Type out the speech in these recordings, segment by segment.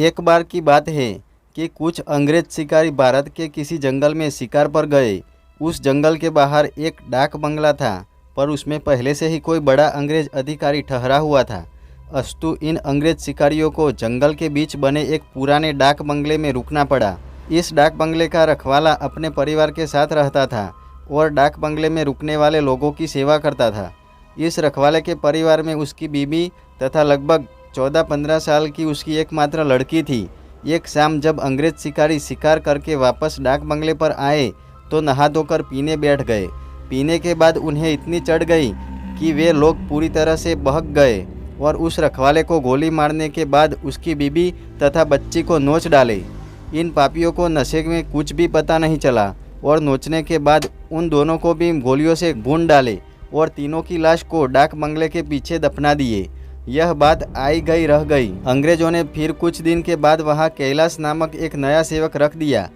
एक बार की बात है कि कुछ अंग्रेज शिकारी भारत के किसी जंगल में शिकार पर गए। उस जंगल के बाहर एक डाक बंगला था, पर उसमें पहले से ही कोई बड़ा अंग्रेज अधिकारी ठहरा हुआ था। अस्तु इन अंग्रेज शिकारियों को जंगल के बीच बने एक पुराने डाक बंगले में रुकना पड़ा। इस डाक बंगले का रखवाला अपने परिवार के साथ रहता था और डाक बंगले में रुकने वाले लोगों की सेवा करता था। इस रखवाले के परिवार में उसकी बीबी तथा लगभग 14-15 साल की उसकी एकमात्र लड़की थी। एक शाम जब अंग्रेज शिकारी शिकार करके वापस डाक बंगले पर आए तो नहा धोकर पीने बैठ गए। पीने के बाद उन्हें इतनी चढ़ गई कि वे लोग पूरी तरह से बहक गए और उस रखवाले को गोली मारने के बाद उसकी बीबी तथा बच्ची को नोच डाले। इन पापियों को नशे में कुछ भी पता नहीं चला और नोचने के बाद उन दोनों को भी गोलियों से भून डाले और तीनों की लाश को डाक बंगले के पीछे दफना दिए। यह बात आई गई रह गई। अंग्रेजों ने फिर कुछ दिन के बाद वहां कैलाश नामक एक नया सेवक रख दिया।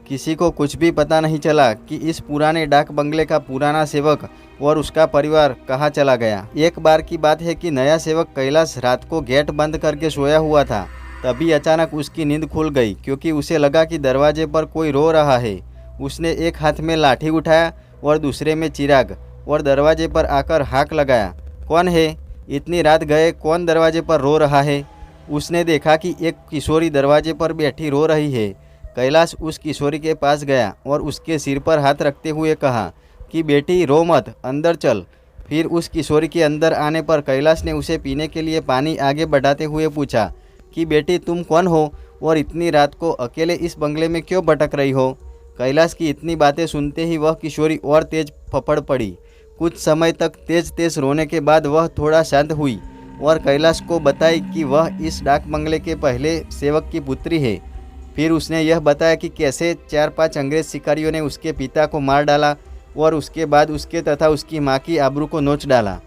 किसी को कुछ भी पता नहीं चला कि इस पुराने डाक बंगले का पुराना सेवक और उसका परिवार कहाँ चला गया। एक बार की बात है कि नया सेवक कैलाश रात को गेट बंद करके सोया हुआ था। तभी अचानक उसकी नींद खुल गई क्योंकि उसे लगा कि दरवाजे पर कोई रो रहा है। उसने एक हाथ में लाठी उठाया और दूसरे में चिराग और दरवाजे पर आकर हाक लगाया, कौन है? इतनी रात गए कौन दरवाजे पर रो रहा है? उसने देखा कि एक किशोरी दरवाजे पर बैठी रो रही है। कैलाश उस किशोरी के पास गया और उसके सिर पर हाथ रखते हुए कहा कि बेटी रो मत, अंदर चल। फिर उस किशोरी के अंदर आने पर कैलाश ने उसे पीने के लिए पानी आगे बढ़ाते हुए पूछा कि बेटी तुम कौन हो और इतनी रात को अकेले इस बंगले में क्यों भटक रही हो? कैलाश की इतनी बातें सुनते ही वह किशोरी और तेज फफड़ पड़ी। कुछ समय तक तेज तेज रोने के बाद वह थोड़ा शांत हुई और कैलाश को बताई कि वह इस डाक बंगले के पहले सेवक की पुत्री है। फिर उसने यह बताया कि कैसे 4-5 अंग्रेज शिकारियों ने उसके पिता को मार डाला और उसके बाद उसके तथा उसकी माँ की आबरू को नोच डाला।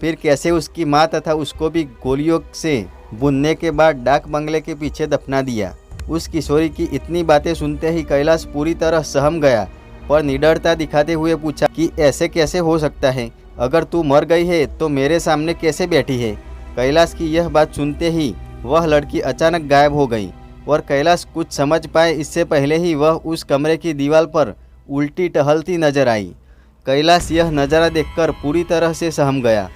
फिर कैसे उसकी माँ तथा उसको भी गोलियों से भूनने के बाद डाक बंगले के पीछे दफना दिया। उस किशोरी की इतनी बातें सुनते ही कैलाश पूरी तरह सहम गया, पर निडरता दिखाते हुए पूछा कि ऐसे कैसे हो सकता है? अगर तू मर गई है तो मेरे सामने कैसे बैठी है? कैलाश की यह बात सुनते ही वह लड़की अचानक गायब हो गई और कैलाश कुछ समझ पाए इससे पहले ही वह उस कमरे की दीवार पर उल्टी टहलती नजर आई। कैलाश यह नज़ारा देखकर पूरी तरह से सहम गया।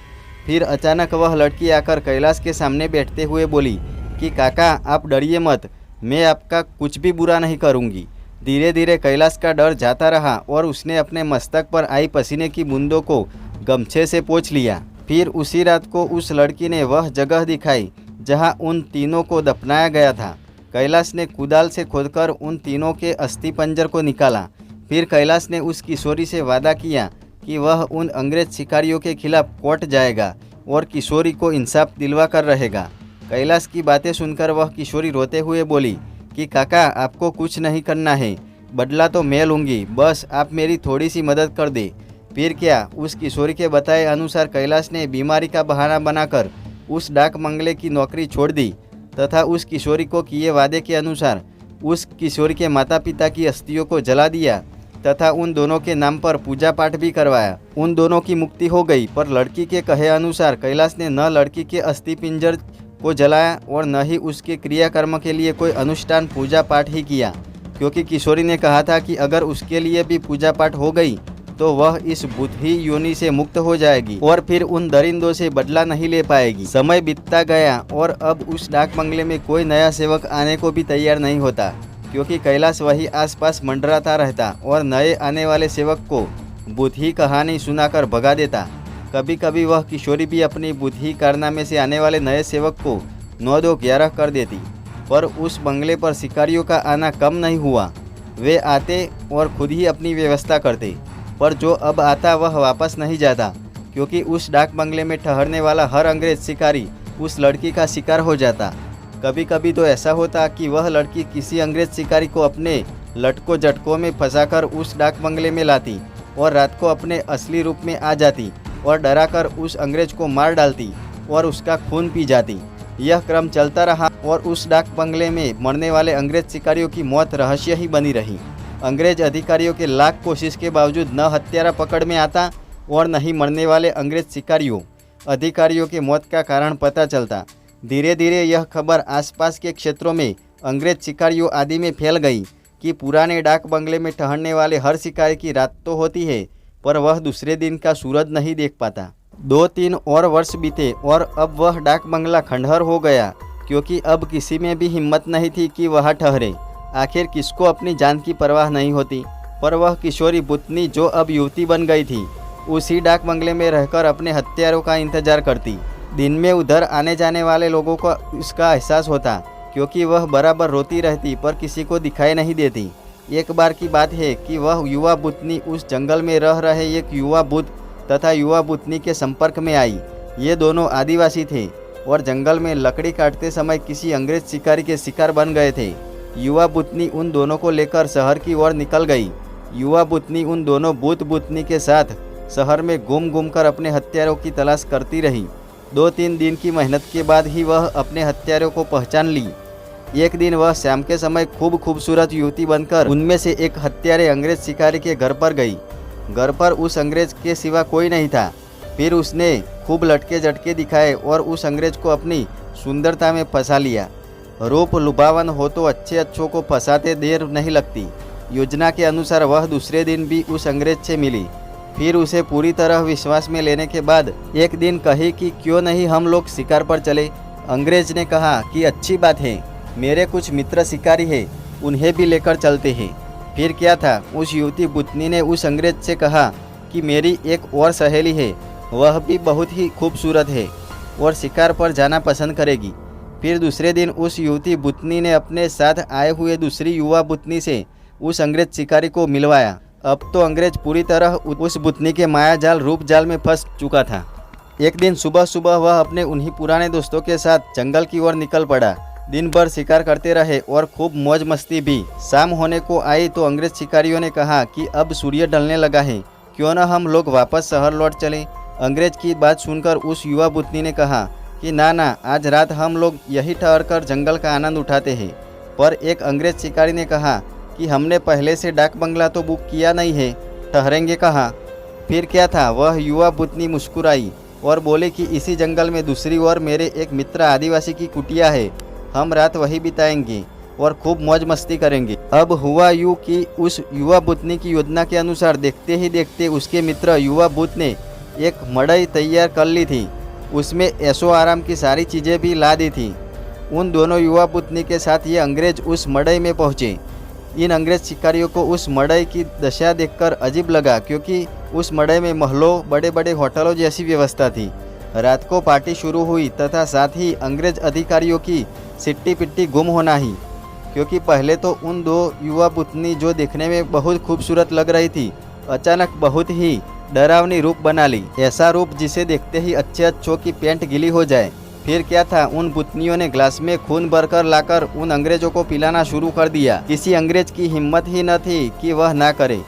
फिर अचानक वह लड़की आकर कैलाश के सामने बैठते हुए बोली कि काका आप डरिए मत, मैं आपका कुछ भी बुरा नहीं करूँगी। धीरे धीरे कैलाश का डर जाता रहा और उसने अपने मस्तक पर आई पसीने की बूंदों को गमछे से पोंछ लिया। फिर उसी रात को उस लड़की ने वह जगह दिखाई जहां उन तीनों को दफनाया गया था। कैलाश ने कुदाल से खोदकर उन तीनों के अस्थि पंजर को निकाला। फिर कैलाश ने उस किशोरी से वादा किया कि वह उन अंग्रेज शिकारियों के खिलाफ कोर्ट जाएगा और किशोरी को इंसाफ दिलवा कर रहेगा। कैलाश की बातें सुनकर वह किशोरी रोते हुए बोली कि काका आपको कुछ नहीं करना है, बदला तो मैं लूँगी, बस आप मेरी थोड़ी सी मदद कर दे। फिर क्या, उस किशोरी के बताए अनुसार कैलाश ने बीमारी का बहाना बनाकर उस डाक बंगले की नौकरी छोड़ दी तथा उस किशोरी को किए वादे के अनुसार उस किशोरी के माता पिता की अस्थियों को जला दिया तथा उन दोनों के नाम पर पूजा पाठ भी करवाया। उन दोनों की मुक्ति हो गई, पर लड़की के कहे अनुसार कैलाश ने न लड़की के अस्थि पिंजर को जलाया और न ही उसके क्रियाकर्म के लिए कोई अनुष्ठान पूजा पाठ ही किया, क्योंकि किशोरी ने कहा था कि अगर उसके लिए भी पूजा पाठ हो गई तो वह इस बुद्धि योनि से मुक्त हो जाएगी और फिर उन दरिंदों से बदला नहीं ले पाएगी। समय बीतता गया और अब उस डाक बंगले में कोई नया सेवक आने को भी तैयार नहीं होता, क्योंकि कैलाश वही आसपास मंडराता रहता और नए आने वाले सेवक को बुद्धि कहानी सुनाकर भगा देता। कभी कभी वह किशोरी भी अपनी बुद्धि कारनामे से आने वाले नए सेवक को 9-2-11 कर देती, पर उस बंगले पर शिकारियों का आना कम नहीं हुआ। वे आते और खुद ही अपनी व्यवस्था करते, पर जो अब आता वह वापस नहीं जाता, क्योंकि उस डाक बंगले में ठहरने वाला हर अंग्रेज शिकारी उस लड़की का शिकार हो जाता। कभी कभी तो ऐसा होता कि वह लड़की किसी अंग्रेज शिकारी को अपने लटकों झटकों में फंसाकर उस डाक बंगले में लाती और रात को अपने असली रूप में आ जाती और डराकर उस अंग्रेज को मार डालती और उसका खून पी जाती। यह क्रम चलता रहा और उस डाक बंगले में मरने वाले अंग्रेज शिकारियों की मौत रहस्य ही बनी रही। अंग्रेज अधिकारियों के लाख कोशिश के बावजूद न हत्यारा पकड़ में आता और न ही मरने वाले अंग्रेज शिकारियों अधिकारियों के मौत का कारण पता चलता। धीरे धीरे यह खबर आसपास के क्षेत्रों में अंग्रेज शिकारियों आदि में फैल गई कि पुराने डाक बंगले में ठहरने वाले हर शिकारी की रात तो होती है, पर वह दूसरे दिन का सूरज नहीं देख पाता। 2-3 और वर्ष बीते और अब वह डाक बंगला खंडहर हो गया, क्योंकि अब किसी में भी हिम्मत नहीं थी कि वह ठहरे। आखिर किसको अपनी जान की परवाह नहीं होती, पर वह किशोरी बुतनी जो अब युवती बन गई थी, उसी डाक बंगले में रहकर अपने हत्यारों का इंतजार करती। दिन में उधर आने जाने वाले लोगों को उसका एहसास होता, क्योंकि वह बराबर रोती रहती पर किसी को दिखाई नहीं देती। एक बार की बात है कि वह युवा बुतनी उस जंगल में रह रहे एक युवा बुत तथा युवा बुतनी के संपर्क में आई। ये दोनों आदिवासी थे और जंगल में लकड़ी काटते समय किसी अंग्रेज शिकारी के शिकार बन गए थे। युवा बुतनी उन दोनों को लेकर शहर की ओर निकल गई। युवा बुतनी उन दोनों बुत बुतनी के साथ शहर में घूम कर अपने हत्यारों की तलाश करती रही। 2-3 दिन की मेहनत के बाद ही वह अपने हत्यारों को पहचान ली। एक दिन वह शाम के समय खूब खूबसूरत युवती बनकर उनमें से एक हत्यारे अंग्रेज शिकारी के घर पर गई। घर पर उस अंग्रेज के सिवा कोई नहीं था। फिर उसने खूब लटके झटके दिखाए और उस अंग्रेज को अपनी सुंदरता में फंसा लिया। रूप लुभावन हो तो अच्छों को फंसाते देर नहीं लगती। योजना के अनुसार वह दूसरे दिन भी उस अंग्रेज से मिली। फिर उसे पूरी तरह विश्वास में लेने के बाद एक दिन कही कि क्यों नहीं हम लोग शिकार पर चले। अंग्रेज ने कहा कि अच्छी बात है, मेरे कुछ मित्र शिकारी हैं, उन्हें भी लेकर चलते हैं। फिर क्या था, उस युवती बुतनी ने उस अंग्रेज से कहा कि मेरी एक और सहेली है, वह भी बहुत ही खूबसूरत है और शिकार पर जाना पसंद करेगी। फिर दूसरे दिन उस युवती बुतनी ने अपने साथ आए हुए दूसरी युवा बुतनी से उस अंग्रेज शिकारी को मिलवाया। अब तो अंग्रेज पूरी तरह उस बुतनी के माया जाल रूप जाल में फंस चुका था। एक दिन सुबह सुबह वह अपने उन्हीं पुराने दोस्तों के साथ जंगल की ओर निकल पड़ा। दिन भर शिकार करते रहे और खूब मौज मस्ती भी। शाम होने को आई तो अंग्रेज शिकारियों ने कहा कि अब सूर्य ढलने लगा है, क्यों न हम लोग वापस शहर लौट चले। अंग्रेज की बात सुनकर उस युवा बुतनी ने कहा कि ना, आज रात हम लोग यही ठहर कर जंगल का आनंद उठाते हैं। पर एक अंग्रेज शिकारी ने कहा कि हमने पहले से डाक बंगला तो बुक किया नहीं है, ठहरेंगे कहाँ। फिर क्या था, वह युवा बुतनी मुस्कुराई और बोले कि इसी जंगल में दूसरी ओर मेरे एक मित्र आदिवासी की कुटिया है, हम रात वही बिताएंगे और खूब मौज मस्ती करेंगे। अब हुआ यूँ कि उस युवा बुतनी की योजना के अनुसार देखते ही देखते उसके मित्र युवा बुत ने एक मड़ई तैयार कर ली थी। उसमें ऐशो आराम की सारी चीज़ें भी ला दी थी। उन दोनों युवा बुतनी के साथ ये अंग्रेज उस मड़ई में पहुँचे। इन अंग्रेज शिकारियों को उस मड़ई की दशा देखकर अजीब लगा, क्योंकि उस मड़ई में महलों, बड़े बड़े होटलों जैसी व्यवस्था थी। रात को पार्टी शुरू हुई तथा साथ ही अंग्रेज अधिकारियों की सिट्टी पिट्टी गुम होना ही, क्योंकि पहले तो उन दो युवा पुतनी जो देखने में बहुत खूबसूरत लग रही थी, अचानक बहुत ही डरावनी रूप बना ली। ऐसा रूप जिसे देखते ही अच्छों की पैंट गीली हो जाए। फिर क्या था, उन पुतनियों ने ग्लास में खून भरकर लाकर उन अंग्रेजों को पिलाना शुरू कर दिया। किसी अंग्रेज की हिम्मत ही न थी कि वह ना करे,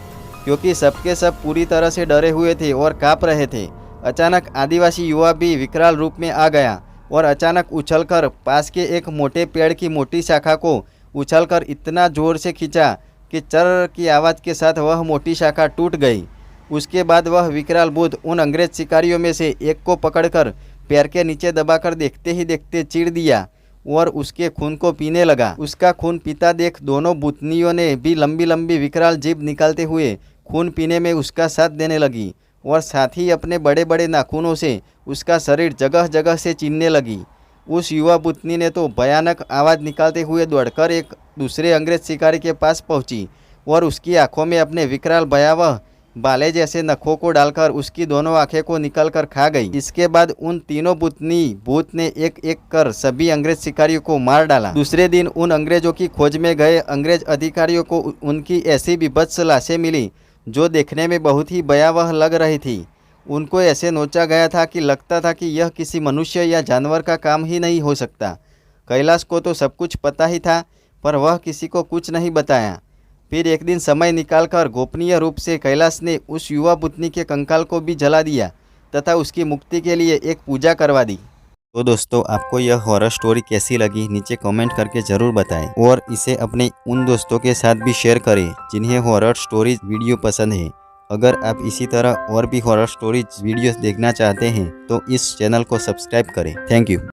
क्योंकि सबके सब पूरी तरह से डरे हुए थे और काँप रहे थे। अचानक आदिवासी युवा भी विकराल रूप में आ गया और अचानक उछलकर पास के एक मोटे पेड़ की मोटी शाखा को उछलकर इतना जोर से खींचा कि चर की आवाज़ के साथ वह मोटी शाखा टूट गई। उसके बाद वह विकराल भूत उन अंग्रेज शिकारियों में से एक को पकड़कर पैर के नीचे दबाकर देखते ही देखते चीर दिया और उसके खून को पीने लगा। उसका खून पीता देख दोनों बुतनियों ने भी लंबी लंबी विकराल जीभ निकालते हुए खून पीने में उसका साथ देने लगी और साथ ही अपने बड़े बड़े नाखूनों से उसका शरीर जगह जगह से चीरने लगी। उस युवा बुतनी ने तो भयानक आवाज़ निकालते हुए दौड़कर एक दूसरे अंग्रेज शिकारी के पास पहुंची और उसकी आंखों में अपने विकराल भयावह बाले जैसे नखों को डालकर उसकी दोनों आंखें को निकल कर खा गई। इसके बाद उन तीनों बुतनी भूत ने एक एक कर सभी अंग्रेज शिकारियों को मार डाला। दूसरे दिन उन अंग्रेजों की खोज में गए अंग्रेज अधिकारियों को उनकी ऐसी विभत्स लाशें मिली जो देखने में बहुत ही भयावह लग रही थी। उनको ऐसे नोचा गया था कि लगता था कि यह किसी मनुष्य या जानवर का काम ही नहीं हो सकता। कैलाश को तो सब कुछ पता ही था, पर वह किसी को कुछ नहीं बताया। फिर एक दिन समय निकालकर गोपनीय रूप से कैलाश ने उस युवा पुतनी के कंकाल को भी जला दिया तथा उसकी मुक्ति के लिए एक पूजा करवा दी। तो दोस्तों, आपको यह हॉरर स्टोरी कैसी लगी नीचे कमेंट करके ज़रूर बताएं और इसे अपने उन दोस्तों के साथ भी शेयर करें जिन्हें हॉरर स्टोरीज वीडियो पसंद है। अगर आप इसी तरह और भी हॉरर स्टोरीज वीडियोस देखना चाहते हैं तो इस चैनल को सब्सक्राइब करें। Thank you.